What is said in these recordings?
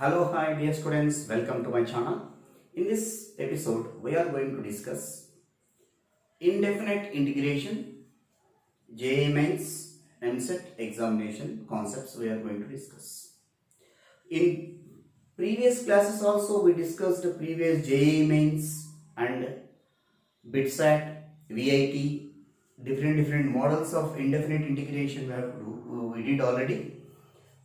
Hello, hi dear students, welcome to my channel. In this episode, we are going to discuss indefinite integration, JEE Mains, MSET examination concepts we are going to discuss. In previous classes also we discussed the previous JEE Mains and BITSAT, VIT, different models of indefinite integration we did already.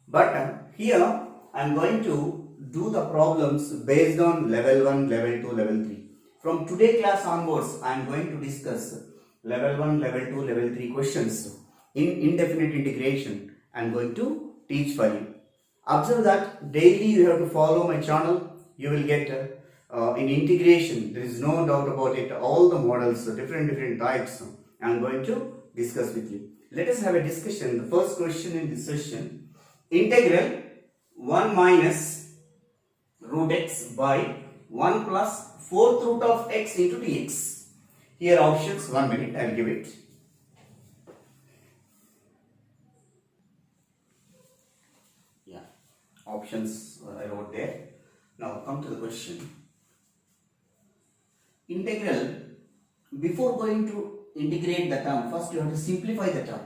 But here I am going to do the problems based on level 1, level 2, level 3. From today class onwards, I am going to discuss level 1, level 2, level 3 questions in indefinite integration. I am going to teach for you. Observe that daily you have to follow my channel. You will get in integration, there is no doubt about it, all the models, different types, I am going to discuss with you. Let us have a discussion. The first question in this session, integral 1 minus root x by 1 plus 4th root of x into dx. Here options, 1 minute, I will give it. Yeah, options I wrote there. Now come to the question. Integral, before going to integrate the term, first you have to simplify the term.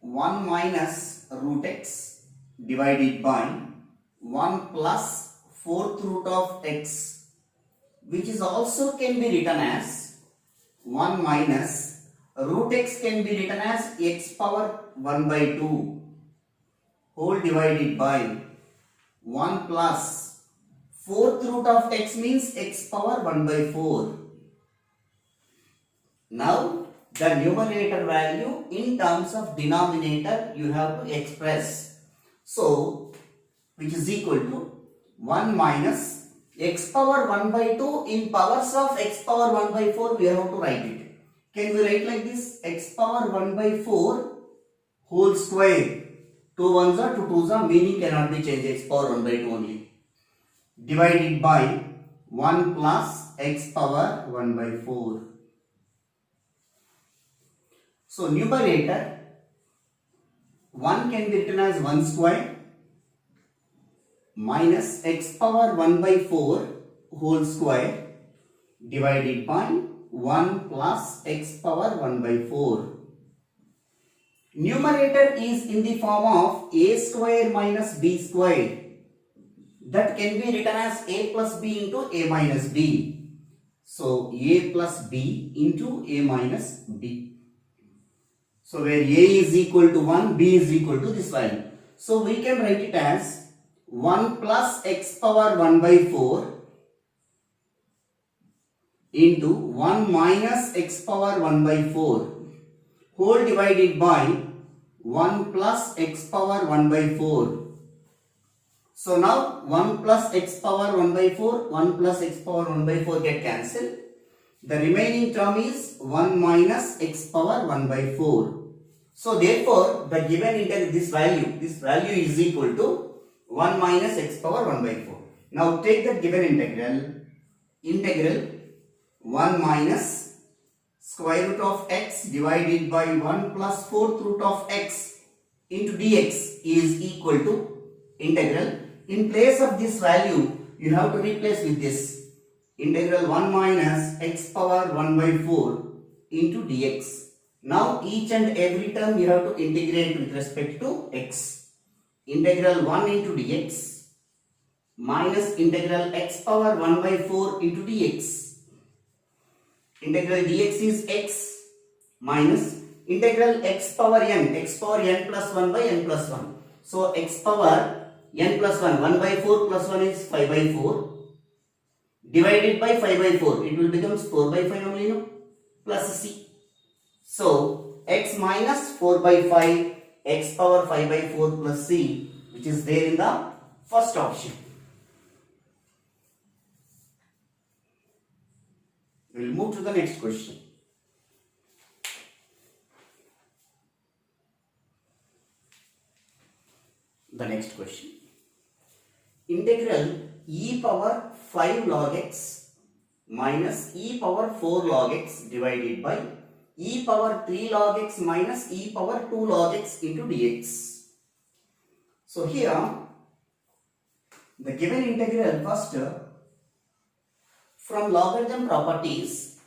1 minus root x divided by 1 plus 4th root of x, which is also can be written as 1 minus root x can be written as x power 1 by 2 whole divided by 1 plus 4th root of x means x power 1 by 4. Now the numerator value in terms of denominator you have to express. So which is equal to 1 minus x power 1 by 2 in powers of x power 1 by 4 we have to write it. Can we write like this? X power 1 by 4 whole square. 2 ones are 2 twos are, meaning cannot be changed, x power 1 by 2 only. Divided by 1 plus x power 1 by 4. So numerator 1 can be written as 1 square minus x power 1 by 4 whole square divided by 1 plus x power 1 by 4. Numerator is in the form of a square minus b square. That can be written as a plus b into a minus b. So a plus b into a minus b. So where a is equal to 1, b is equal to this value. So we can write it as 1 plus x power 1 by 4 into 1 minus x power 1 by 4 whole divided by 1 plus x power 1 by 4. So now 1 plus x power 1 by 4, 1 plus x power 1 by 4 get cancelled. The remaining term is 1 minus x power 1 by 4. So therefore the given integral, this value is equal to 1 minus x power 1 by 4. Now take that given integral 1 minus square root of x divided by 1 plus 4th root of x into dx is equal to integral. In place of this value, you have to replace with this. Integral 1 minus x power 1 by 4 into dx. Now each and every term you have to integrate with respect to x. Integral 1 into dx minus integral x power 1 by 4 into dx. Integral dx is x minus integral x power n plus 1 by n plus 1. So x power n plus 1, 1 by 4 plus 1 is 5 by 4 divided by 5 by 4. It will become 4 by 5 only, no? Plus c. So x minus 4 by 5 x power 5 by 4 plus c, which is there in the first option. We will move to the next question. The next question. Integral e power 5 log x minus e power 4 log x divided by e power 3 log x minus e power 2 log x into dx. So here the given integral first from logarithm properties,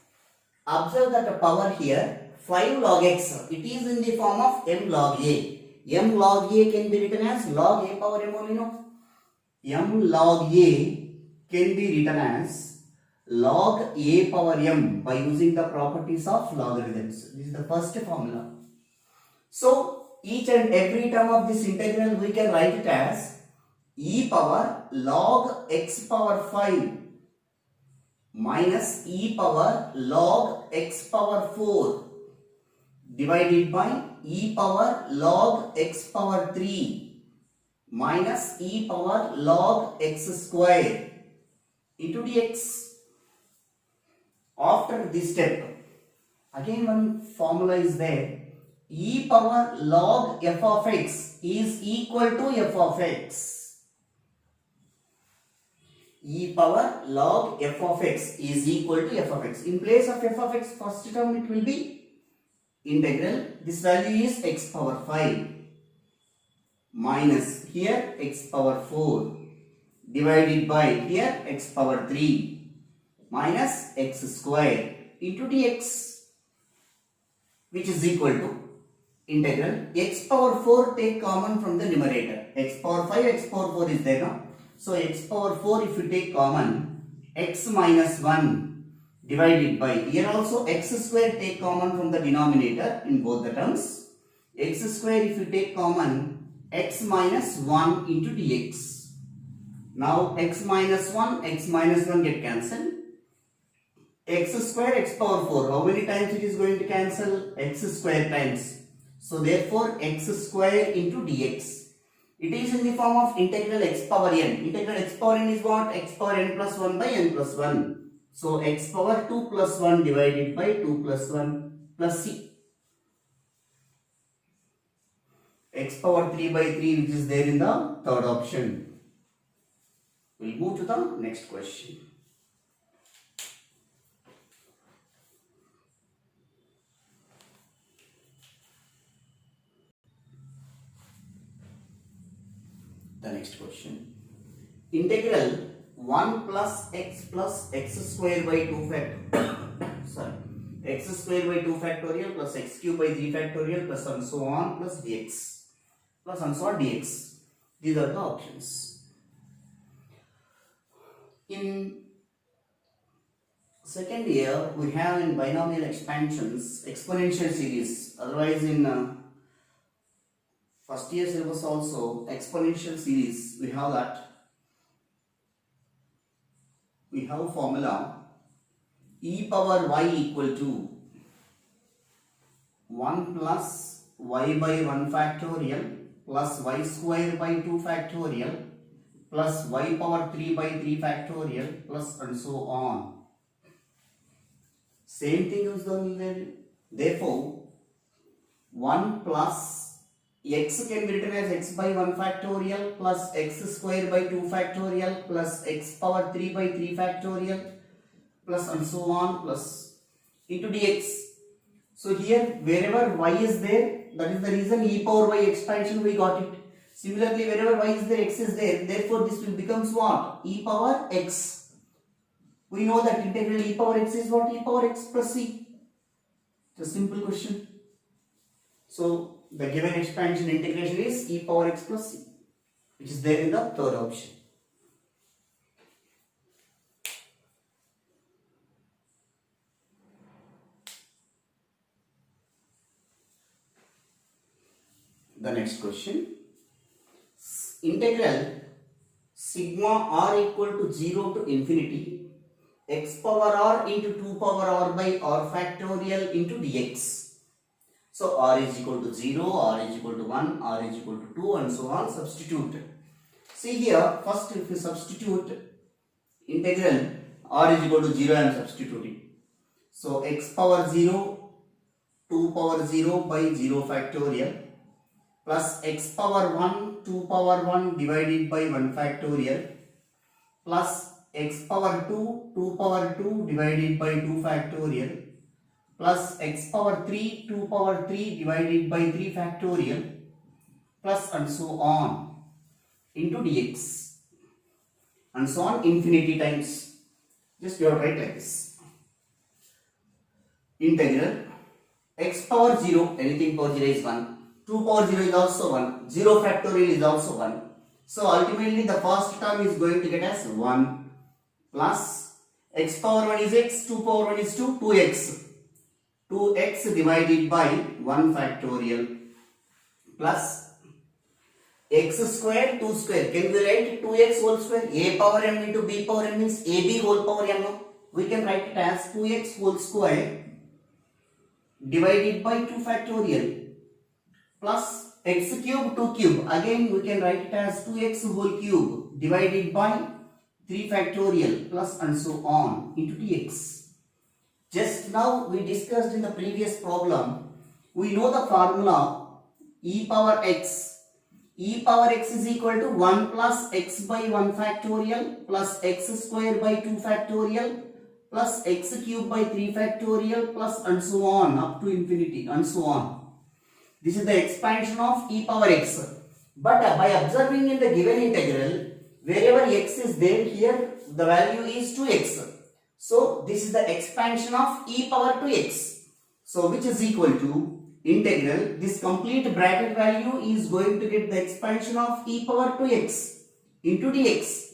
observe that the power here 5 log x, it is in the form of m log a. M log a can be written as log a power m only, no? M log a can be written as log a power m by using the properties of logarithms. This is the first formula. So each and every term of this integral we can write it as e power log x power 5 minus e power log x power 4 divided by e power log x power 3 minus e power log x square into dx. After this step, again one formula is there. E power log f of x is equal to f of x. E power log f of x is equal to f of x. In place of f of x, first term it will be integral. This value is x power 5 minus here x power 4 divided by here x power 3 minus x square into dx, which is equal to integral x power 4 take common from the numerator. X power 5, x power 4 is there now. So x power 4 if you take common, x minus 1 divided by, here also x square take common from the denominator in both the terms. X square if you take common, x minus 1 into dx. Now x minus 1 get cancelled. X square x power 4, how many times it is going to cancel? X square times. So therefore x square into dx. It is in the form of integral x power n. Integral x power n is what? X power n plus 1 by n plus 1. So x power 2 plus 1 divided by 2 plus 1 plus c. X power 3 by 3 which is there in the third option. We'll move to the next question. The next question. Integral 1 plus x square by 2 factorial x square by 2 factorial plus x cube by 3 factorial plus and so on plus dx plus and so on dx. These are the options. In second year we have in binomial expansions exponential series, otherwise in first year syllabus also exponential series we have that. We have formula e power y equal to 1 plus y by 1 factorial plus y square by 2 factorial plus y power 3 by 3 factorial plus and so on. Same thing is done there. Therefore 1 plus x can be written as x by 1 factorial plus x square by 2 factorial plus x power 3 by 3 factorial plus and so on plus into dx. So here wherever y is there, that is the reason e power y expansion we got it. Similarly wherever y is there, x is there, therefore this will becomes what? E power x. We know that integral e power x is what? E power x plus c. It's a simple question. So the given expansion integration is e power x plus c, which is there in the third option. The next question. Integral sigma r equal to 0 to infinity x power r into 2 power r by r factorial into dx. So r is equal to 0, r is equal to 1, r is equal to 2 and so on. Substitute. See here, first if you substitute integral r is equal to 0, I am substituting. So x power 0, 2 power 0 by 0 factorial plus x power 1, 2 power 1 divided by 1 factorial plus x power 2, 2 power 2 divided by 2 factorial plus x power 3, 2 power 3 divided by 3 factorial plus and so on into dx. and so on infinity times. Just you have to write like this. Integral x power 0, anything power 0 is 1. 2 power 0 is also 1. 0 factorial is also 1. So ultimately the first term is going to get as 1 plus x power 1 is x, 2 power 1 is 2, 2x. 2x divided by 1 factorial plus x square 2 square. Can we write 2x whole square? A power m into b power m means ab whole power m. We can write it as 2x whole square divided by 2 factorial plus x cube 2 cube. Again we can write it as 2x whole cube divided by 3 factorial plus and so on into dx. Just now we discussed in the previous problem, we know the formula e power x. E power x is equal to 1 plus x by 1 factorial plus x square by 2 factorial plus x cube by 3 factorial plus and so on up to infinity and so on. This is the expansion of e power x. But by observing in the given integral, wherever x is there, here the value is 2x. So this is the expansion of e power 2x. So which is equal to integral, this complete bracket value is going to get the expansion of e power 2x into dx.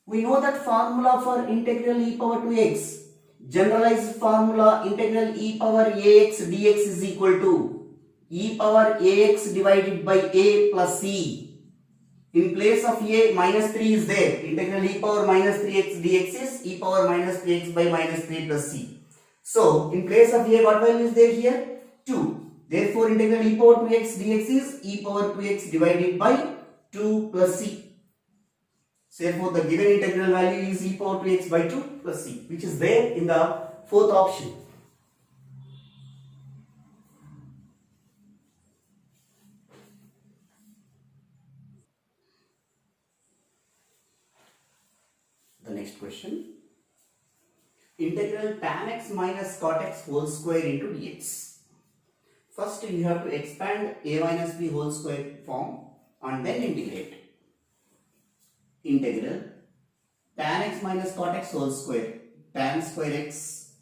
We know that formula for integral e power 2x. Generalized formula integral e power ax dx is equal to e power ax divided by a plus c. In place of a, minus 3 is there. Integral e power minus 3x dx is e power minus 3x by minus 3 plus c. So, in place of a, what value is there here? 2. Therefore, integral e power 2x dx is e power 2x divided by 2 plus c. So, therefore, the given integral value is e power 2x by 2 plus c, which is there in the fourth option. The next question. Integral tan x minus cot x whole square into dx. First you have to expand a minus b whole square form and then integrate. Integral tan x minus cot x whole square, tan square x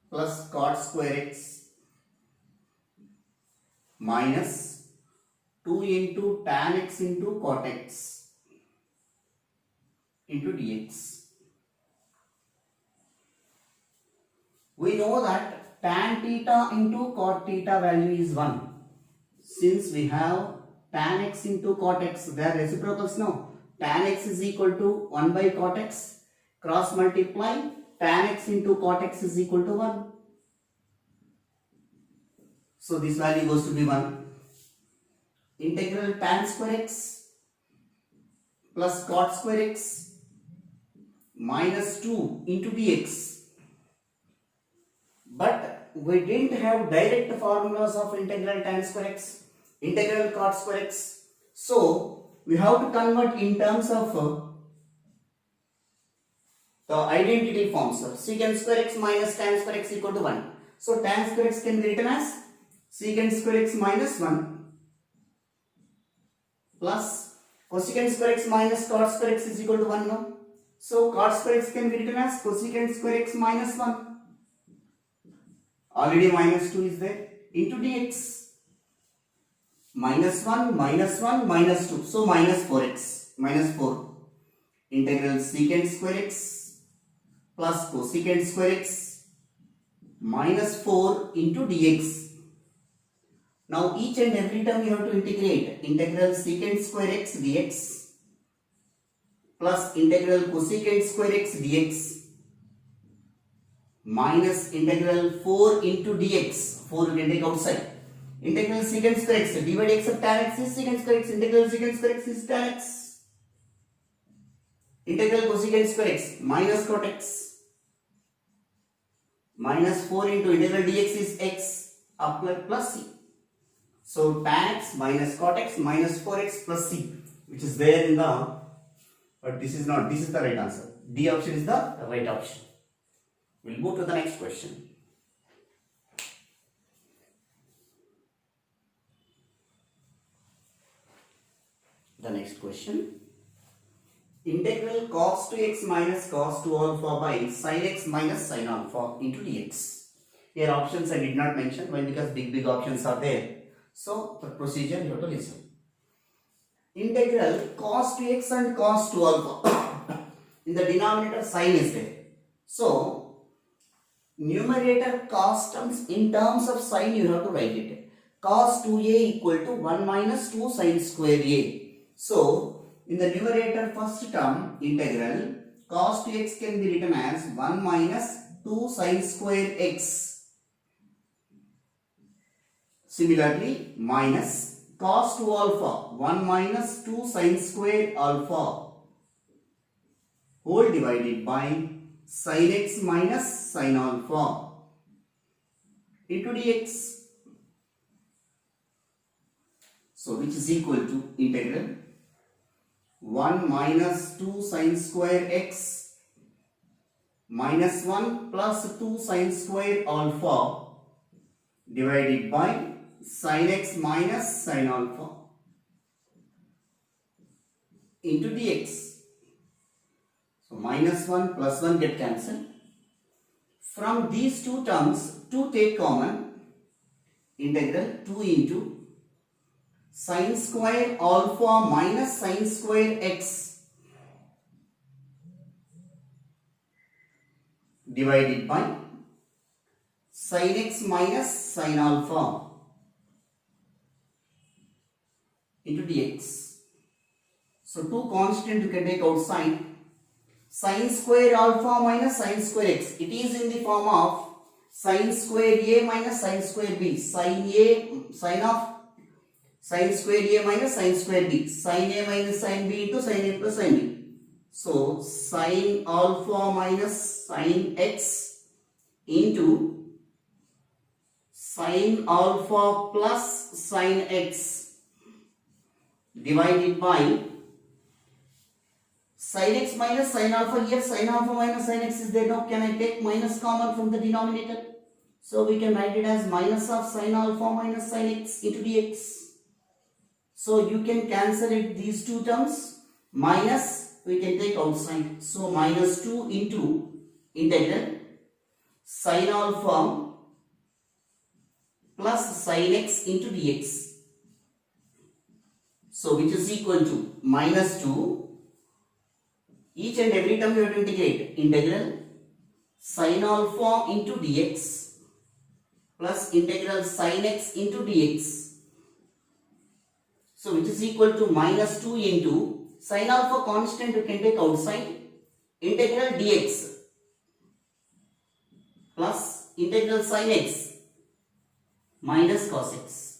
plus cot square x minus 2 into tan x into cot x into dx. We know that tan theta into cot theta value is 1. Since we have tan x into cot x, they are reciprocals now. Tan x is equal to 1 by cot x. Cross multiply, tan x into cot x is equal to 1. So this value goes to be 1. Integral tan square x plus cot square x minus 2 into dx. But we didn't have direct formulas of integral tan square x, integral cot square x. So we have to convert in terms of the identity forms. Secant square x minus tan square x equal to 1. So tan square x can be written as secant square x minus 1 plus cosecant square x minus cot square x is equal to 1 now. So cot square x can be written as cosecant square x minus 1. Already minus 2 is there into dx. Minus 1, minus 1, minus 2. So minus 4x, minus 4. Integral secant square x plus cosecant square x minus 4 into dx. Now each and every term you have to integrate. Integral secant square x dx plus integral cosecant square x dx minus integral 4 into dx. 4 you can take outside. Integral secant square x, dy dx of tan x is secant square x. Integral secant square x is tan x. Integral cosecant square x minus cot x minus 4 into integral dx is x apply plus c. So tan x minus cot x minus 4x plus c, which is there in the, but this is not, this is the right answer. D option is the right option. We'll move to the next question. The next question. Integral cos 2x minus cos 2 alpha by sin x minus sin alpha into dx. Here options I did not mention. Why? Because big options are there. So the procedure you have to listen. Integral cos 2x and cos 2 alpha. In the denominator sin is there. So numerator cos terms, in terms of sin you have to write it. Cos 2a equal to 1 minus 2 sin square a. So in the numerator first term integral cos 2x can be written as 1 minus 2 sin square x. Similarly minus cos 2 alpha 1 minus 2 sin square alpha whole divided by sin x minus sin alpha into dx. So which is equal to integral 1 minus 2 sin square x minus 1 plus 2 sin square alpha divided by sin x minus sin alpha into dx. So minus 1 plus 1 get cancelled. From these two terms 2 take common. Integral 2 into sin square alpha minus sin square x divided by sin x minus sin alpha into dx. So 2 constant you can take outside. Sin square alpha minus sin square x, it is in the form of sin square a minus sin square b. Sin square a minus sin square b. Sin a minus sin b into sin a plus sin b. So sin alpha minus sin x into sin alpha plus sin x divided by sin x minus sin alpha. Here sin alpha minus sin x is there. Now can I take minus common from the denominator? So we can write it as minus of sin alpha minus sin x into dx. So you can cancel it, these two terms. Minus we can take outside. So minus 2 into integral sin alpha plus sin x into dx. So which is equal to minus 2. Each and every term you have to integrate. Integral sin alpha into dx plus integral sin x into dx. So which is equal to minus 2 into sin alpha constant you can take outside. Integral dx plus integral sin x minus cos x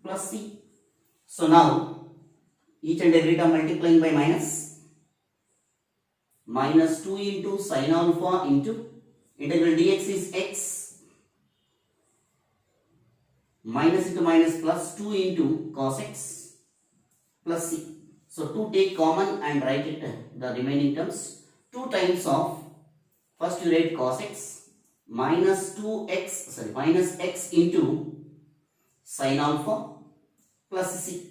plus c. So now each and every term multiplying by minus. Minus 2 into sin alpha into integral dx is x minus into minus plus 2 into cos x plus c. So 2 take common and write it the remaining terms. 2 times of first you write cos x minus minus x into sin alpha plus c.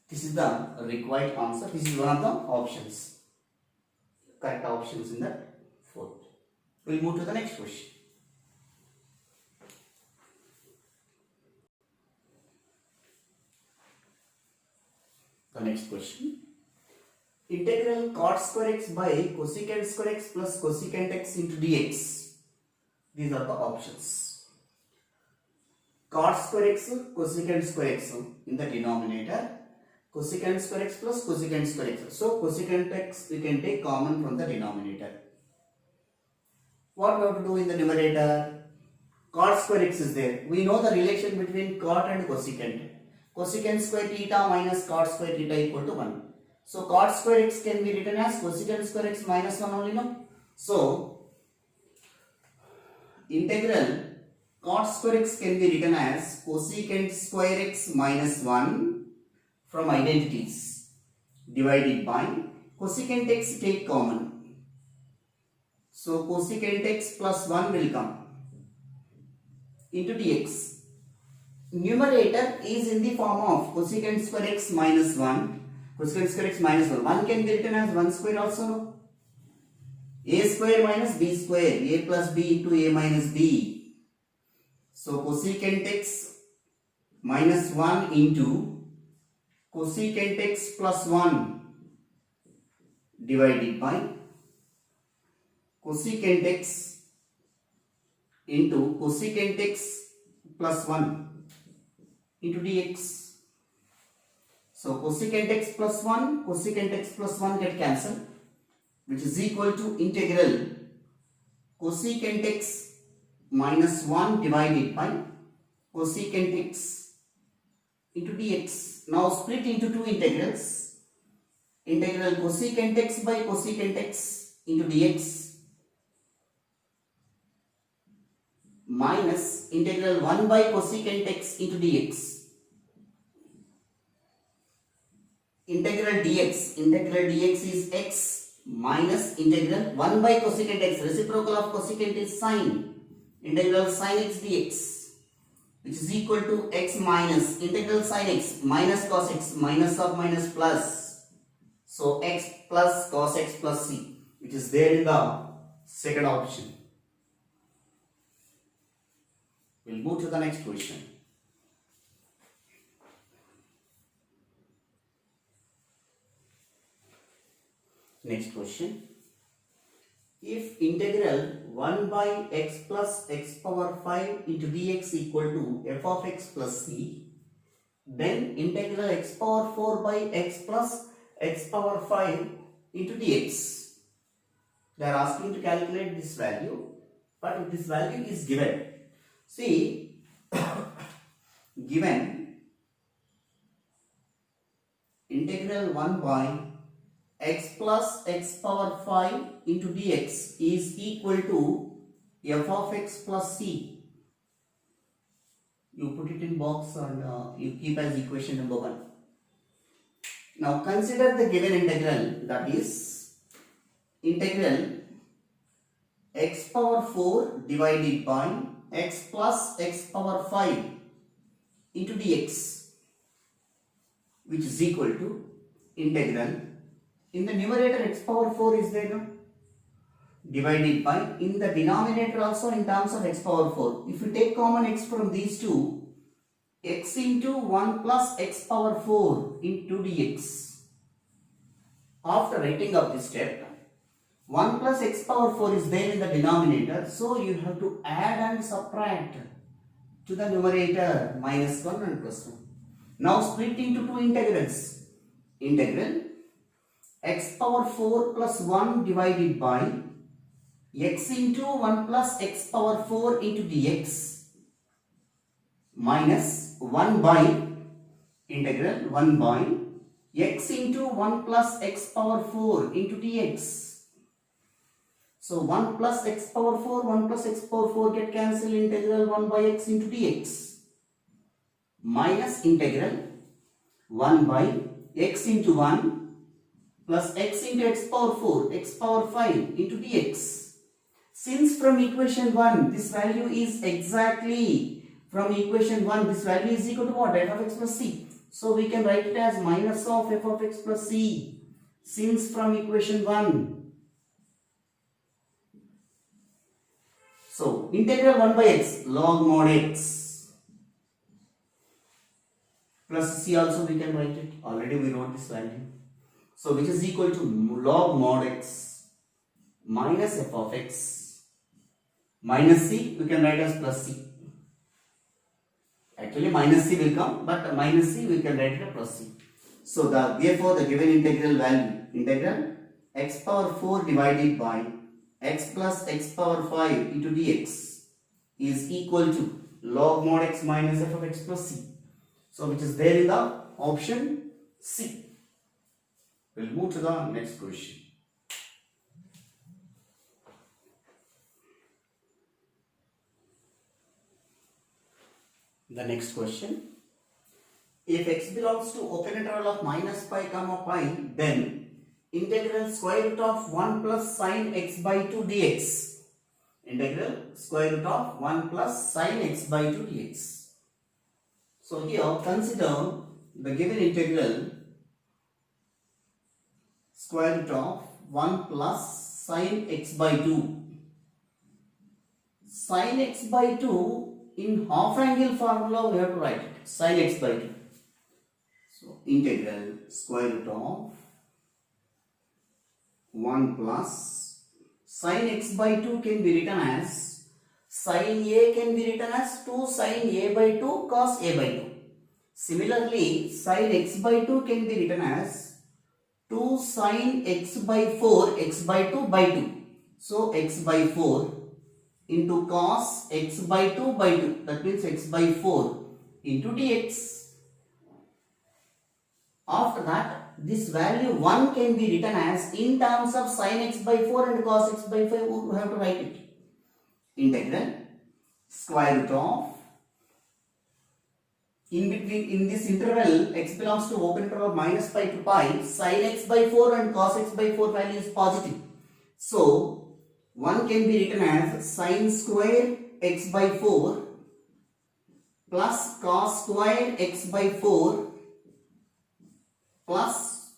This is the required answer. This is one of the options. Correct options in the fourth. We will move to the next question. The next question. Integral cot square x by cosecant square x plus cosecant x into dx. These are the options. Cot square x, cosecant square x in the denominator. Cosecant square x plus cosecant square x. So cosecant x we can take common from the denominator. What we have to do in the numerator? Cot square x is there. We know the relation between cot and cosecant. Cosecant square theta minus cot square theta equal to 1. So cot square x can be written as cosecant square x minus 1 only, no? So integral cot square x can be written as cosecant square x minus 1 from identities divided by cosecant x take common. So cosecant x plus 1 will come into dx. numerator is in the form of cosecant square x minus 1. Cosecant square x minus 1. 1 can be written as 1 square also. A square minus b square. A plus b into a minus b. So cosecant x minus 1 into cosecant x plus 1 divided by cosecant x into cosecant x plus 1 into dx. So cosecant x plus 1, cosecant x plus 1 get cancelled, which is equal to integral cosecant x minus 1 divided by cosecant x into dx. Now split into two integrals. Integral cosecant x by cosecant x into dx minus integral 1 by cosecant x into dx. Integral dx is x minus integral 1 by cosecant x. Reciprocal of cosecant is sine. Integral sine x dx, which is equal to x minus integral sine x minus cos x minus of minus plus. So x plus cos x plus c, which is there in the second option. We'll move to the next question. Next question. If integral 1 by x plus x power 5 into dx equal to f of x plus c, then integral x power 4 by x plus x power 5 into dx. They are asking to calculate this value, but if this value is given, see, given integral 1 by x plus x power 5 into dx is equal to f of x plus c. You put it in box and you keep as equation number 1. Now consider the given integral, that is integral x power 4 divided by x plus x power 5 into dx, which is equal to integral, in the numerator x power 4 is there now, divided by, in the denominator also in terms of x power 4. If you take common x from these two, x into 1 plus x power 4 into dx. After writing up this step, 1 plus x power 4 is there in the denominator, so you have to add and subtract to the numerator minus 1 and plus 1. Now split into two integrals. Integral x power 4 plus 1 divided by x into 1 plus x power 4 into dx minus 1 by integral 1 by x into 1 plus x power 4 into dx. So 1 plus x power 4, 1 plus x power 4 get cancelled, integral 1 by x into dx minus integral 1 by x into 1 plus x into x power 4, x power 5 into dx. Since from equation 1, this value is exactly from equation 1, this value is equal to what? F of x plus c. So we can write it as minus of f of x plus c, since from equation 1. So integral 1 by x, log mod x, plus c also we can write it. Already we wrote this value. So which is equal to log mod x minus f of x minus c, we can write as plus c. Actually minus c will come, but minus c we can write it as plus c. So therefore the given integral value, integral x power 4 divided by x plus x power 5 into dx is equal to log mod x minus f of x plus c. So which is there in the option C. We'll move to the next question. The next question. If x belongs to open interval of minus pi comma pi, then integral square root of 1 plus sine x by 2 dx. Integral square root of 1 plus sine x by 2 dx. So here consider the given integral square root of 1 plus sin x by 2. Sin x by 2 in half angle formula we have to write it. Sin x by 2. So integral square root of 1 plus sin x by 2 can be written as sin a can be written as 2 sin a by 2 cos a by 2. Similarly, sin x by 2 can be written as 2 sin x by 4 x by 2 by 2. So x by 4 into cos x by 2 by 2, that means x by 4 into dx. After that, this value 1 can be written as in terms of sin x by 4 and cos x by 5, we have to write it. Integral square root of, in this interval x belongs to open interval minus pi to pi, sin x by 4 and cos x by 4 value is positive. So 1 can be written as sin square x by 4 plus cos square x by 4 plus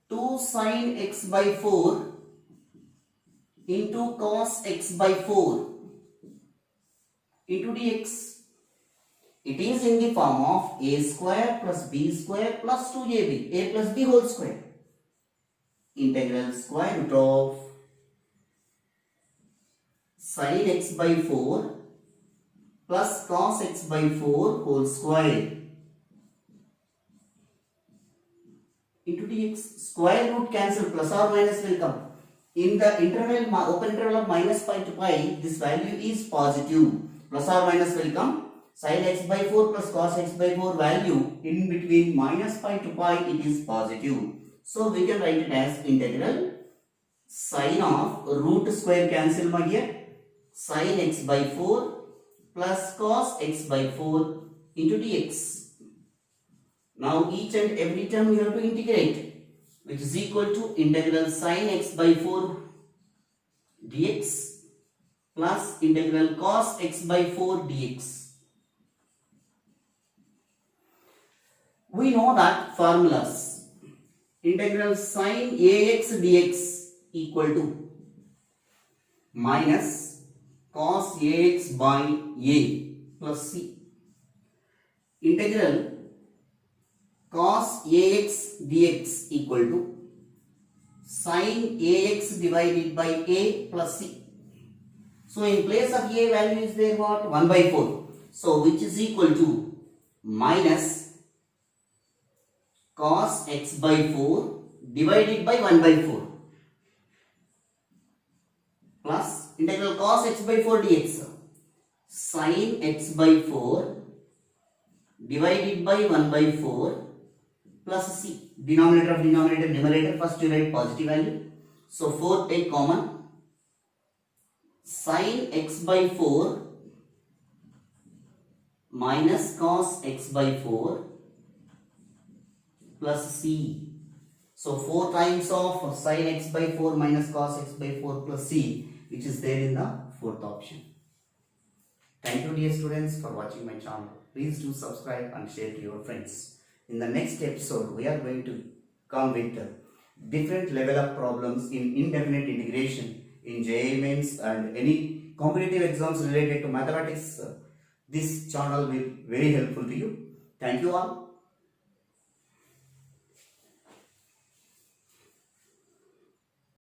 2 sin x by 4 into cos x by 4 into dx. It is in the form of a square plus b square plus 2ab, a plus b whole square. Integral square root of sin x by 4 plus cos x by 4 whole square into dx. Square root cancel, plus or minus will come. In the interval, open interval of minus pi to pi, this value is positive. Plus or minus will come. Sin x by 4 plus cos x by 4 value in between minus pi to pi, it is positive. So we can write it as integral sin of root square cancel my dear, sin x by 4 plus cos x by 4 into dx. Now each and every term you have to integrate, which is equal to integral sin x by 4 dx plus integral cos x by 4 dx. We know that formulas. Integral sin ax dx equal to minus cos ax by a plus c. Integral cos ax dx equal to sin ax divided by a plus c. So in place of a value is there what? 1 by 4. So which is equal to minus cos x by 4 divided by 1 by 4 plus integral cos x by 4 dx sin x by 4 divided by 1 by 4 plus c. Denominator of denominator, numerator, first you write positive value. So 4 take common. Sin x by 4 minus cos x by 4 plus c. So 4 times of sin x by 4 minus cos x by 4 plus c, which is there in the fourth option. Thank you dear students for watching my channel. Please do subscribe and share to your friends. In the next episode, we are going to come with different level of problems in indefinite integration in JEE Mains and any competitive exams related to mathematics. This channel will be very helpful to you. Thank you all.